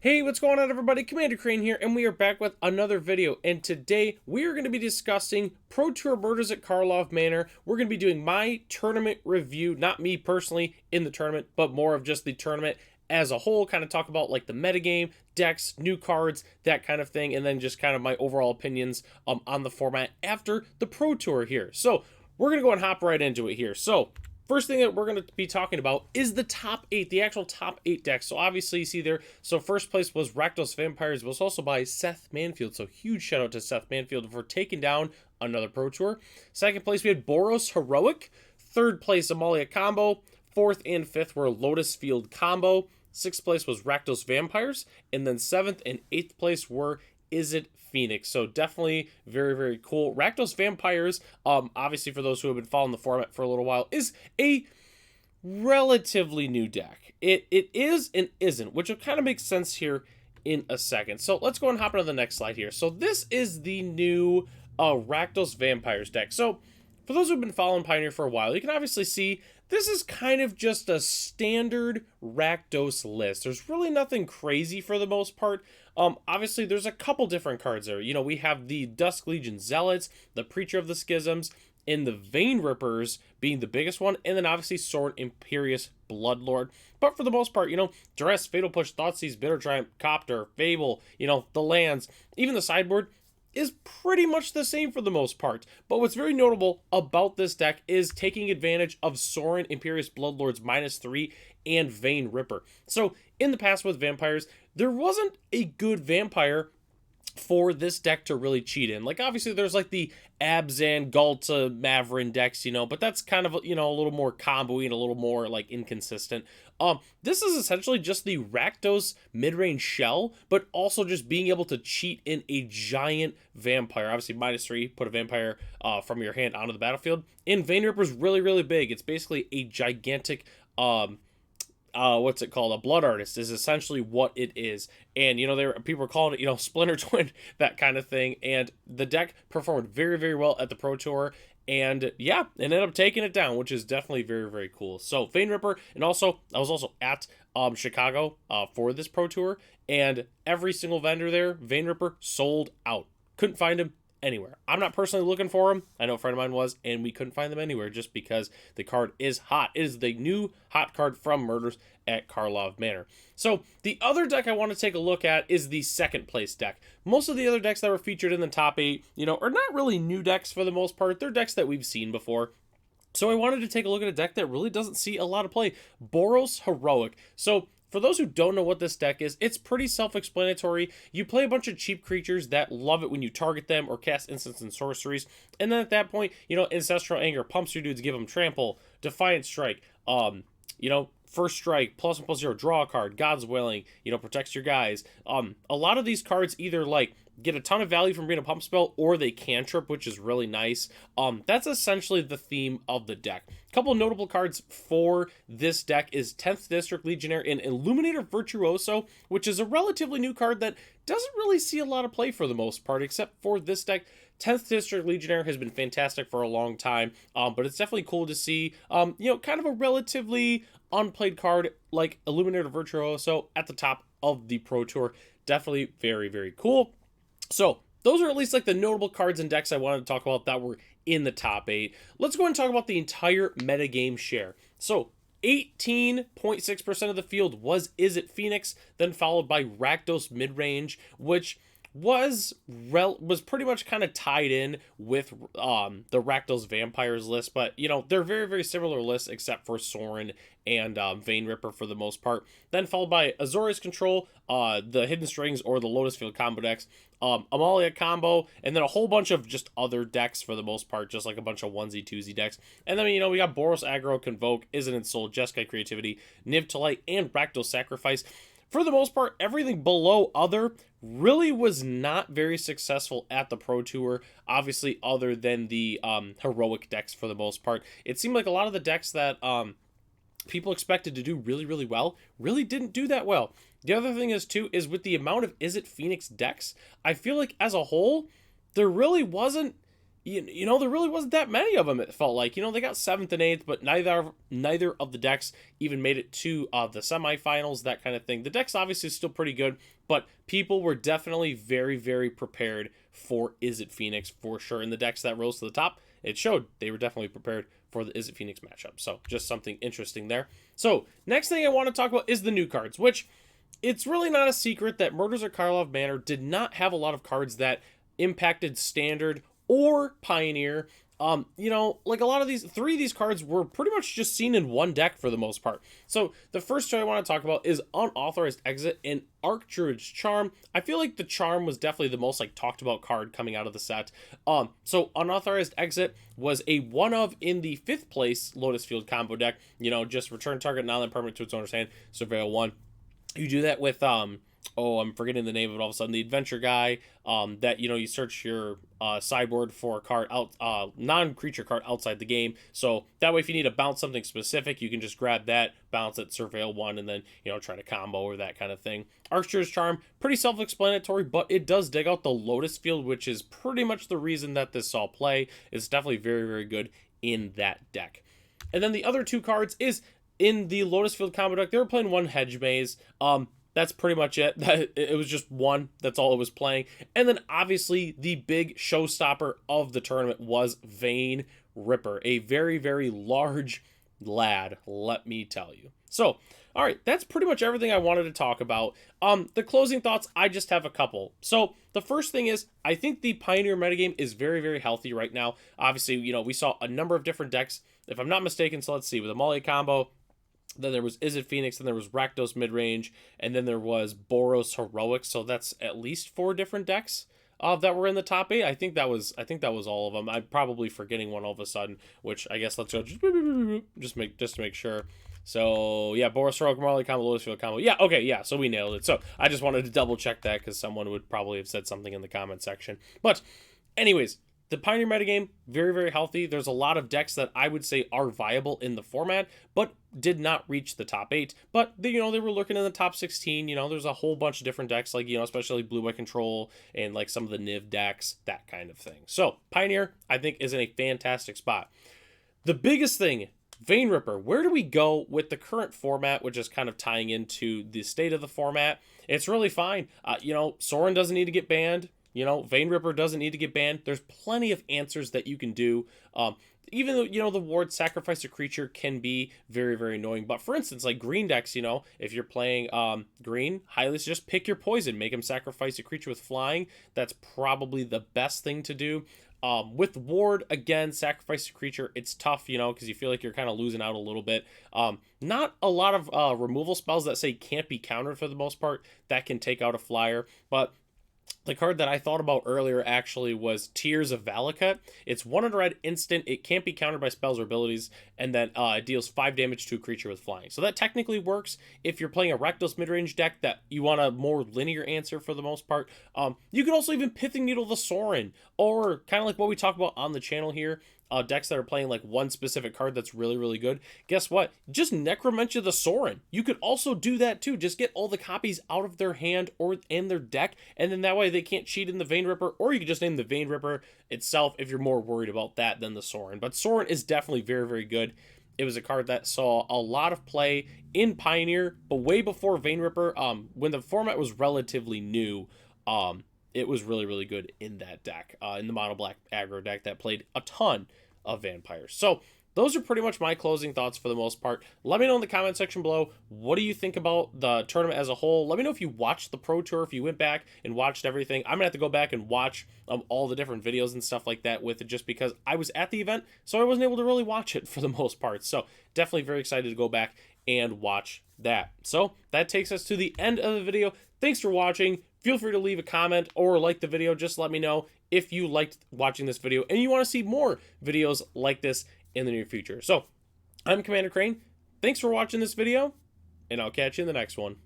Hey, what's going on everybody? Commander Crane here, and we are back with another video, and today we are going to be discussing Pro Tour Murders at Karlov Manor. We're going to be doing my tournament review, not me personally in the tournament, but more of just the tournament as a whole, kind of talk about like the metagame, decks, new cards, that kind of thing, and then just kind of my overall opinions on the format after the Pro Tour here. So we're going to go and hop right into it here. So first thing that we're going to be talking about is the top 8, the actual top 8 decks. So obviously you see there, so first place was Rakdos Vampires, but it was also by Seth Manfield. So huge shout out to Seth Manfield for taking down another Pro Tour. Second place we had Boros Heroic. Third place Amalia Combo. Fourth and fifth were Lotus Field Combo. Sixth place was Rakdos Vampires. And then seventh and eighth place were Is It Phoenix. So definitely very, very cool. Rakdos Vampires, obviously for those who have been following the format for a little while, is a relatively new deck. It is and isn't, which will kind of make sense here in a second. So let's go and hop into the next slide here. So this is the new Rakdos Vampires deck. So for those who've been following Pioneer for a while, you can obviously see this is kind of just a standard Rakdos list. There's really nothing crazy for the most part. Obviously, there's a couple different cards there. You know, we have the Dusk Legion Zealots, the Preacher of the Schisms, and the Vein Rippers being the biggest one, and then obviously Sorin Imperious Bloodlord. But for the most part, you know, Duress, Fatal Push, Thoughtseize, Bitter Triumph, Copter, Fable, you know, the lands, even the sideboard is pretty much the same for the most part. But what's very notable about this deck is taking advantage of Sorin Imperious Bloodlord's -3 and Vein Ripper. So in the past with vampires, there wasn't a good vampire for this deck to really cheat in. Like obviously there's like the Abzan, Galta, Maverin decks, you know, but that's kind of, you know, a little more combo-y and a little more like inconsistent. This is essentially just the Rakdos mid-range shell, but also just being able to cheat in a giant vampire. Obviously -3, put a vampire from your hand onto the battlefield. And Vein Ripper's really, really big. It's basically a gigantic what's it called? A blood artist is essentially what it is. And, you know, people were calling it, you know, Splinter Twin, that kind of thing. And the deck performed very, very well at the Pro Tour. And yeah, it ended up taking it down, which is definitely very, very cool. So Vein Ripper, and also I was also at Chicago for this Pro Tour, and every single vendor there, Vein Ripper sold out. Couldn't find him anywhere. I'm not personally looking for him. I know a friend of mine was, and we couldn't find them anywhere just because the card is hot. It is the new hot card from Murders at Karlov Manor. So the other deck I want to take a look at is the second place deck. Most of the other decks that were featured in the top 8, you know, are not really new decks for the most part. They're decks that we've seen before. So I wanted to take a look at a deck that really doesn't see a lot of play. Boros Heroic. So for those who don't know what this deck is, it's pretty self-explanatory. You play a bunch of cheap creatures that love it when you target them or cast instants and sorceries. And then at that point, you know, Ancestral Anger pumps your dudes, give them Trample, Defiant Strike, you know, First Strike, +1/+0, draw a card, God's Willing, you know, protects your guys. A lot of these cards either like get a ton of value from being a pump spell, or they cantrip, which is really nice. That's essentially the theme of the deck. A couple notable cards for this deck is 10th District Legionnaire and Illuminator Virtuoso, which is a relatively new card that doesn't really see a lot of play for the most part, except for this deck. 10th District Legionnaire has been fantastic for a long time, but it's definitely cool to see, you know, kind of a relatively unplayed card like Illuminator Virtuoso at the top of the Pro Tour. Definitely very, very cool. So those are at least like the notable cards and decks I wanted to talk about that were in the top 8. Let's go and talk about the entire metagame share. So 18.6% of the field was Is It Phoenix, then followed by Rakdos Midrange, which was pretty much kind of tied in with the Rakdos Vampires list, but you know, they're very, very similar lists except for Sorin and Vein Ripper for the most part. Then followed by Azorius Control, the Hidden Strings or the Lotus Field combo decks, Amalia Combo, and then a whole bunch of just other decks for the most part, just like a bunch of onesie twosie decks. And then, you know, we got Boros Aggro, Convoke, Isn't It Soul, Jeskai Creativity, Niv to Light, and Rakdos Sacrifice. For the most part, everything below other really was not very successful at the Pro Tour, obviously other than the heroic decks for the most part. It seemed like a lot of the decks that people expected to do really, really well really didn't do that well. The other thing is, too, is with the amount of Is It Phoenix decks, I feel like as a whole, there really wasn't there really wasn't that many of them, it felt like. They got 7th and 8th, but neither of the decks even made it to the semifinals, that kind of thing. The deck's obviously still pretty good, but people were definitely very, very prepared for Izzet Phoenix for sure. In the decks that rose to the top, it showed they were definitely prepared for the Izzet Phoenix matchup. So just something interesting there. So next thing I want to talk about is the new cards, which it's really not a secret that Murders at Karlov Manor did not have a lot of cards that impacted Standard or Pioneer. Like a lot of these, 3 of these cards were pretty much just seen in one deck for the most part. So the first two I want to talk about is Unauthorized Exit and Archdruid's Charm. I feel like the Charm was definitely the most talked about card coming out of the set. So Unauthorized Exit was a one of in the 5th place Lotus Field combo deck. Just return target non-permanent to its owner's hand, surveil 1. You do that with I'm forgetting the name of it all of a sudden. The adventure guy, that you search your sideboard for a card non-creature card outside the game. So that way, if you need to bounce something specific, you can just grab that, bounce it, surveil 1, and then try to combo or that kind of thing. Archer's Charm, pretty self-explanatory, but it does dig out the Lotus Field, which is pretty much the reason that this saw play. It's definitely very, very good in that deck. And then the other 2 cards is in the Lotus Field combo deck. They were playing 1 Hedge Maze. That's pretty much it. It was just 1. That's all it was playing. And then obviously the big showstopper of the tournament was Vane Ripper, a very, very large lad, let me tell you. So, all right, that's pretty much everything I wanted to talk about. The closing thoughts, I just have a couple. So the first thing is, I think the Pioneer metagame is very, very healthy right now. Obviously, we saw a number of different decks, if I'm not mistaken. So let's see, with a Molly combo, then there was Izzet Phoenix, then there was Rakdos Midrange, and then there was Boros Heroic. So that's at least 4 different decks that were in the top 8. I think that was all of them. I'm probably forgetting one all of a sudden, which I guess let's go just to make sure. So yeah, Boros Heroic, Marley combo, Lotus Field combo. Yeah, okay, yeah. So we nailed it. So I just wanted to double check that because someone would probably have said something in the comment section. But anyways, the Pioneer metagame, very, very healthy. There's a lot of decks that I would say are viable in the format, but did not reach the top 8. But, they were lurking in the top 16. There's a whole bunch of different decks, especially Blue by Control and, some of the Niv decks, that kind of thing. So, Pioneer, I think, is in a fantastic spot. The biggest thing, Vane Ripper, where do we go with the current format, which is kind of tying into the state of the format? It's really fine. Sorin doesn't need to get banned. Vane Ripper doesn't need to get banned. There's plenty of answers that you can do. Even though, the ward Sacrifice a Creature can be very, very annoying. But for instance, green decks, if you're playing green, highlights, just pick your poison. Make him sacrifice a creature with flying. That's probably the best thing to do. With ward, again, Sacrifice a Creature, it's tough, because you feel like you're kind of losing out a little bit. Not a lot of removal spells that say can't be countered for the most part that can take out a flyer. But the card that I thought about earlier actually was Tears of Valakut. It's 1 red instant. It can't be countered by spells or abilities, and then it deals 5 damage to a creature with flying. So that technically works if you're playing a Rakdos midrange deck that you want a more linear answer for the most part. You can also even Pithing Needle the Sorin, or kind of like what we talk about on the channel here, decks that are playing one specific card that's really, really good. Guess what? Just Necromentia the Sorin. You could also do that too. Just get all the copies out of their hand or in their deck, and then that way they can't cheat in the Vane Ripper, or you could just name the Vane Ripper itself if you're more worried about that than the Sorin. But Sorin is definitely very, very good. It was a card that saw a lot of play in Pioneer, but way before Vane Ripper, when the format was relatively new, it was really, really good in that deck, in the mono black aggro deck that played a ton of vampires. So those are pretty much my closing thoughts for the most part. Let me know in the comment section below, what do you think about the tournament as a whole? Let me know if you watched the Pro Tour, if you went back and watched everything. I'm gonna have to go back and watch all the different videos and stuff like that with it, just because I was at the event, so I wasn't able to really watch it for the most part. So definitely very excited to go back and watch that. So that takes us to the end of the video. Thanks for watching. Feel free to leave a comment or like the video. Just let me know if you liked watching this video and you want to see more videos like this in the near future. So I'm Commander Crane. Thanks for watching this video, and I'll catch you in the next one.